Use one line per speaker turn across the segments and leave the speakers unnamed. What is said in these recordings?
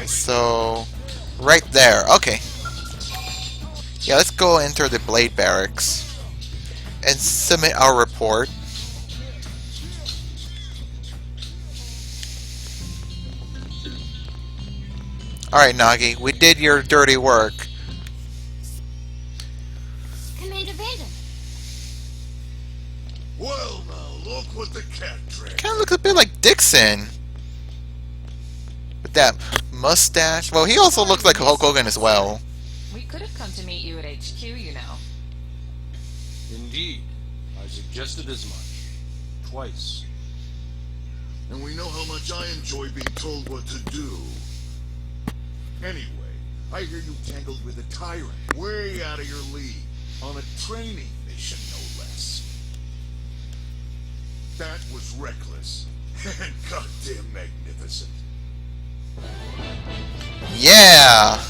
So, right there. Okay. Yeah, let's go enter the Blade Barracks and submit our report. Alright, Nagi, we did your dirty work.
Commander Vanden.
Well, now look what the cat dragged.
Kind of looks a bit like Dixon. With that mustache. Well, he also looks like Hulk Hogan as well.
We could have come to meet you at HQ, you know.
Indeed. I suggested as much. Twice.
And we know how much I enjoy being told what to do. Anyway, I hear you tangled with a tyrant, way out of your league, on a training mission, no less. That was reckless, and goddamn magnificent.
Yeah!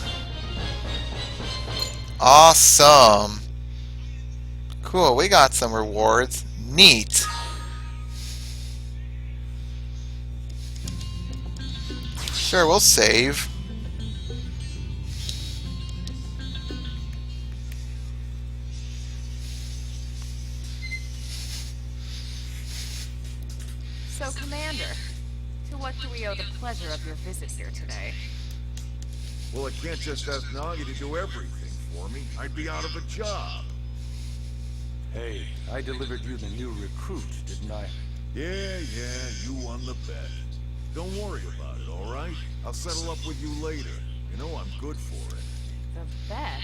Awesome! Cool, we got some rewards. Neat! Sure, we'll save.
So, Commander, to what do we owe the pleasure of your visit here today?
Well, I can't just ask Nagi to do everything for me. I'd be out of a job.
Hey, I delivered you the new recruit, didn't I?
Yeah, you won the bet. Don't worry about it, all right? I'll settle up with you later. You know I'm good for it.
The bet?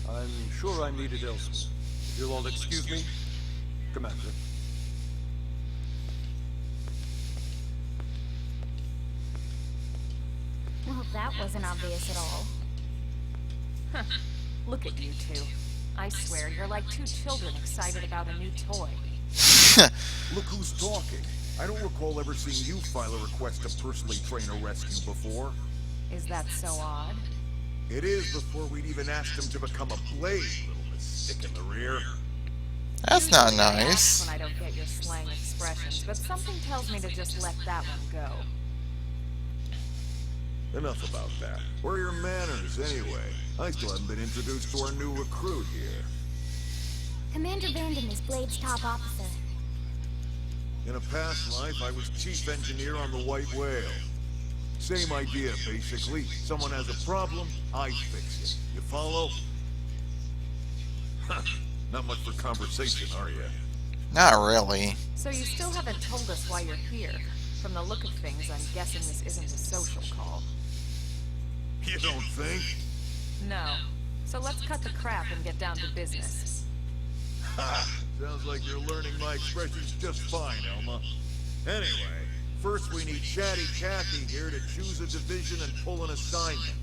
I'm sure I'm needed elsewhere. If you'll all excuse me, Commander.
Well, that wasn't obvious at all.
Huh. Look at you two. I swear, you're like two children excited about a new toy.
Look who's talking. I don't recall ever seeing you file a request to personally train a rescue before.
Is that so odd?
It is before we'd even asked him to become a blade, little miss stick in the rear.
That's not
Usually I
nice.
ask when I don't get your slang expressions, but something tells me to just let that one go.
Enough about that. Where are your manners, anyway? I still haven't been introduced to our new recruit here.
Commander Vanden is Blade's top officer.
In a past life, I was chief engineer on the White Whale. Same idea, basically. Someone has a problem, I fix it. You follow? Not much for conversation, are you?
Not really.
So you still haven't told us why you're here. From the look of things, I'm guessing this isn't a social call.
You don't think?
No. So let's cut the crap and get down to business.
Ha! Sounds like you're learning my expressions just fine, Elma. Anyway, first we need Chatty Cathy here to choose a division and pull an assignment.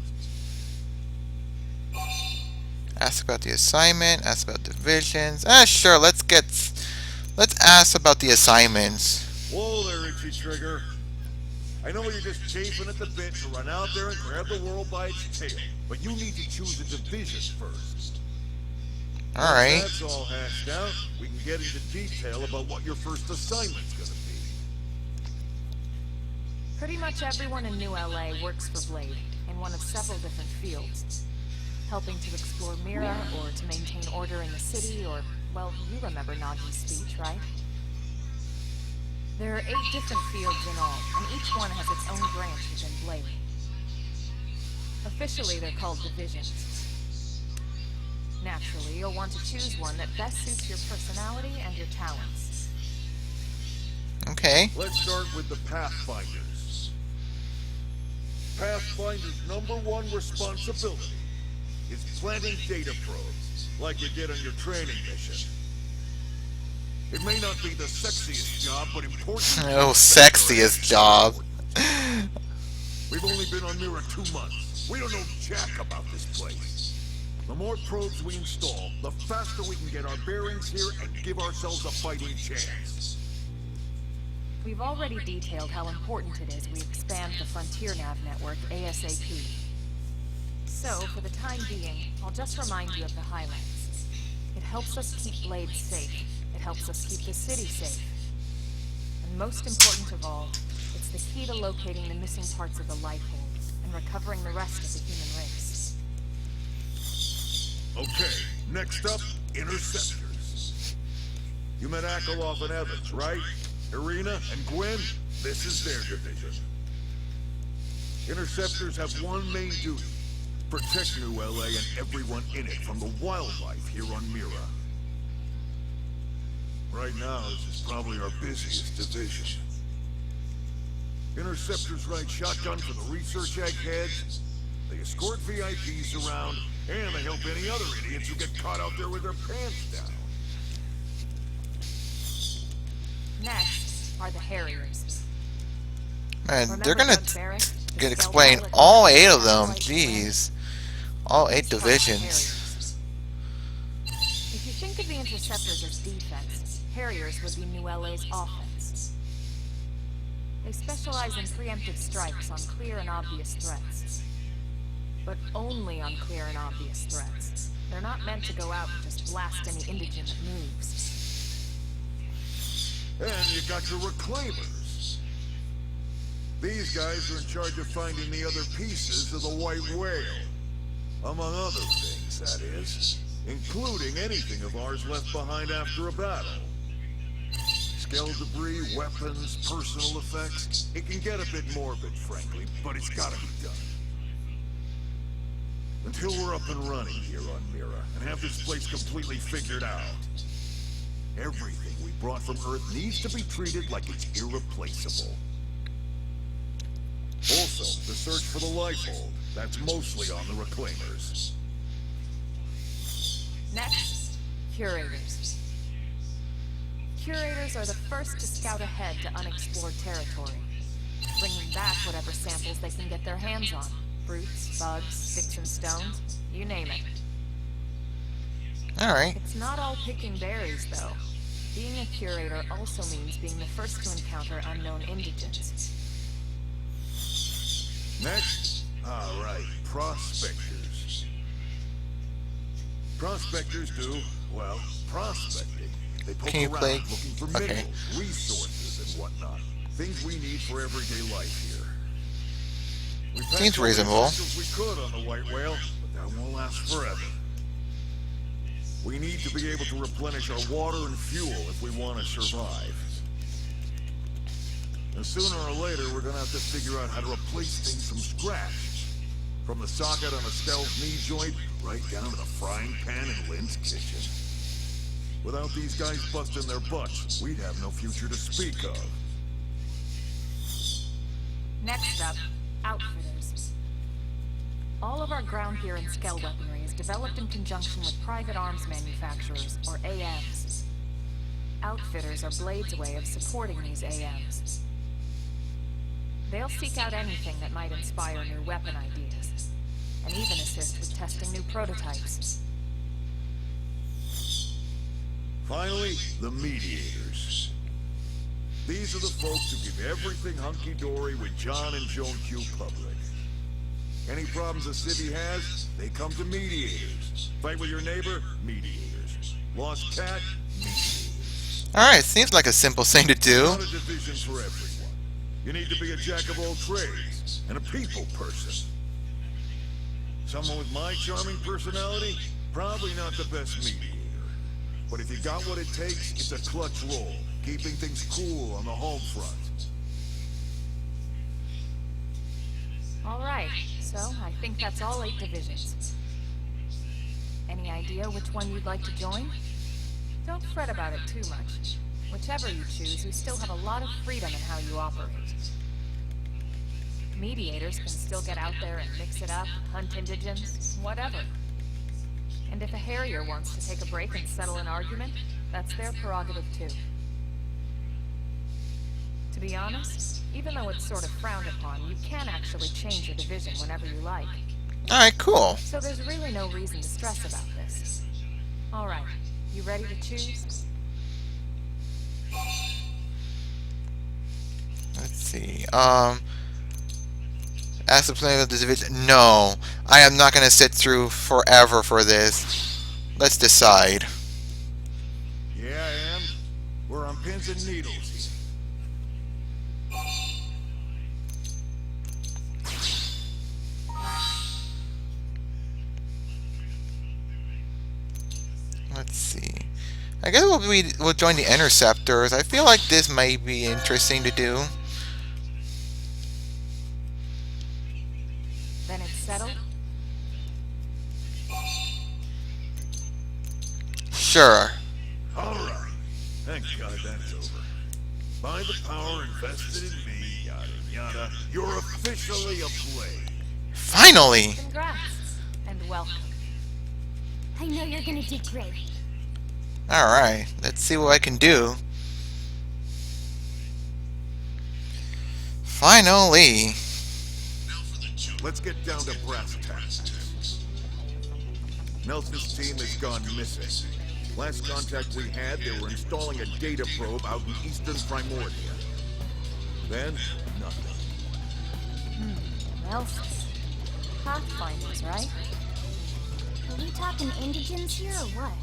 Ask about the assignment, ask about divisions. Sure, let's ask about the assignments.
Whoa there, Itchy Trigger. I know you're just chafing at the bit to run out there and grab the world by its tail, but you need to choose a division first.
Alright.
Once that's all hashed out, we can get into detail about what your first assignment's gonna be.
Pretty much everyone in New LA works for Blade, in one of several different fields. Helping to explore Mira, or to maintain order in the city, or, well, you remember Nagi's speech, right? There are 8 different fields in all, and each one has its own branch within Blade. Officially, they're called divisions. Naturally, you'll want to choose one that best suits your personality and your talents.
Okay.
Let's start with the Pathfinders. Pathfinder's #1 responsibility is planting data probes, like you did on your training mission. It may not be the sexiest job, but important.
Oh, sexiest job.
We've only been on Mira 2 months. We don't know jack about this place. The more probes we install, the faster we can get our bearings here and give ourselves a fighting chance.
We've already detailed how important it is we expand the Frontier Nav network ASAP. So, for the time being, I'll just remind you of the highlights. It helps us keep Blade safe. It helps us keep the city safe. And most important of all, it's the key to locating the missing parts of the life hold and in recovering the rest of the human race.
Okay, next up, Interceptors. You met Akalov and Evans, right? Irina and Gwen? This is their division. Interceptors have one main duty. Protect New LA and everyone in it from the wildlife here on Mira. Right now, this is probably our busiest division. Interceptors ride shotgun for the research eggheads, they escort VIPs around, and they help any other idiots who get caught out there with their pants down.
Next are the Harriers.
Man,
Remember
they're gonna
Doug Barrett, the
get
stealth
explain
pilot
all
who
8 of them.
flight
Jeez. All 8
These are the
divisions.
Harriers. If you think of the Interceptors as defense, Harriers would be New LA's offense. They specialize in preemptive strikes on clear and obvious threats. But only on clear and obvious threats. They're not meant to go out and just blast any indigent that moves.
And you got your Reclaimers. These guys are in charge of finding the other pieces of the White Whale. Among other things, that is. Including anything of ours left behind after a battle. Skell debris, weapons, personal effects. It can get a bit morbid, frankly, but it's gotta be done. Until we're up and running here on Mira, and have this place completely figured out. Everything we brought from Earth needs to be treated like it's irreplaceable. Also, the search for the Lifehold. That's mostly on the Reclaimers.
Next, Curators. Curators are the first to scout ahead to unexplored territory, bringing back whatever samples they can get their hands on. Fruits, bugs, sticks and stones, you name it.
Alright.
It's not all picking berries, though. Being a curator also means being the first to encounter unknown indigents.
Next, alright, Prospectors. Prospectors do, well, prospecting. They poke
Can you
around
play?
looking for
Okay.
minerals, resources, and whatnot. Things we need for everyday life here. We packed
Seems
all the
reasonable.
essentials we could on the White Whale, but that won't last forever. We need to be able to replenish our water and fuel if we want to survive. And sooner or later, we're gonna have to figure out how to replace things from scratch. From the socket on a Skell's knee joint, right down to the frying pan in Lynn's kitchen. Without these guys busting their butts, we'd have no future to speak of.
Next up, Outfitters. All of our ground gear and Skell weaponry is developed in conjunction with private arms manufacturers, or AMs. Outfitters are Blade's way of supporting these AMs. They'll seek out anything that might inspire new weapon ideas, and even assist with testing new prototypes.
Finally, the Mediators. These are the folks who keep everything hunky-dory with John and Joan Q public. Any problems a city has, they come to Mediators. Fight with your neighbor? Mediators. Lost cat? Mediators.
Alright, seems like a simple thing to do.
Not a division for everyone. You need to be a jack of all trades, and a people person. Someone with my charming personality? Probably not the best mediator. But if you got what it takes, it's a clutch role, keeping things cool on the home front.
Alright, so I think that's all 8 divisions. Any idea which one you'd like to join? Don't fret about it too much. Whichever you choose, you still have a lot of freedom in how you operate. Mediators can still get out there and mix it up, hunt indigents, whatever. And if a Harrier wants to take a break and settle an argument, that's their prerogative too. To be honest, even though it's sort of frowned upon, you can actually change your division whenever you like.
Alright, cool.
So there's really no reason to stress about this. Alright, you ready to choose?
Let's see. Ask the player of the division. No, I am not going to sit through forever for this. Let's decide.
Yeah, I am. We're on pins and needles here.
Let's see. I guess we'll join the Interceptors. I feel like this may be interesting to do.
Then it's settled?
Sure.
Alright. Thank God that's over. By the power invested in me, yada yada, you're officially a Blade.
Finally!
Congrats. And welcome.
I know you're gonna do great.
Alright, let's see what I can do. Finally!
Let's get down to brass tacks. Nelson's team has gone missing. Last contact we had, they were installing a data probe out in eastern Primordia. Then, nothing.
Elsa's. Pathfinders, right?
Are we talking indigents here or what?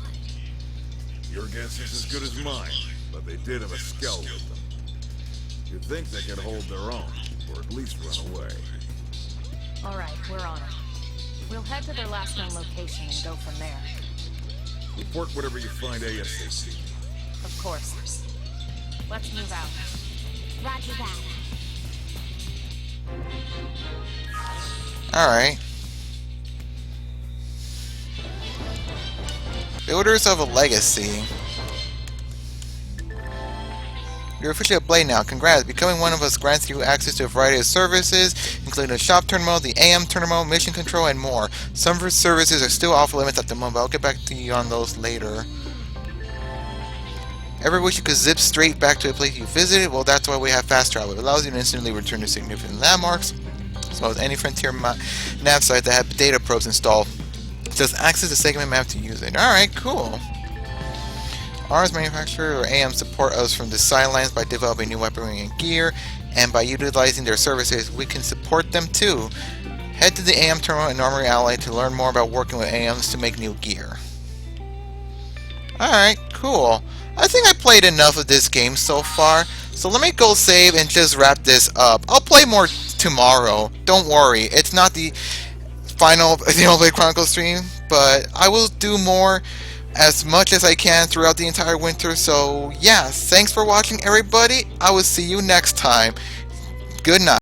Your guess is as good as mine, but they did have a skell with them. You'd think they could hold their own, or at least run away.
Alright, we're on it. We'll head to their last known location and go from there.
Report whatever you find ASAP.
Of course. Let's move out.
Roger that.
Alright. Builders of a Legacy. You're officially a Blade now. Congrats. Becoming one of us grants you access to a variety of services, including the shop terminal, the AM terminal, mission control, and more. Some of the services are still off limits at the moment, but I'll get back to you on those later. Ever wish you could zip straight back to a place you visited? Well, that's why we have fast travel. It allows you to instantly return to significant landmarks, as well as any Frontier nav site that have data probes installed. Just access the segment map to use it. Alright, cool. ARMS manufacturer or AM support us from the sidelines by developing new weaponry and gear, and by utilizing their services, we can support them too. Head to the AM terminal and Armory Ally to learn more about working with AMs to make new gear. Alright, cool. I think I played enough of this game so far, so let me go save and just wrap this up. I'll play more tomorrow. Don't worry, it's not the final Xenoblade Chronicles stream, but I will do more as much as I can throughout the entire winter. So yeah, thanks for watching everybody. I will see you next time. Good night.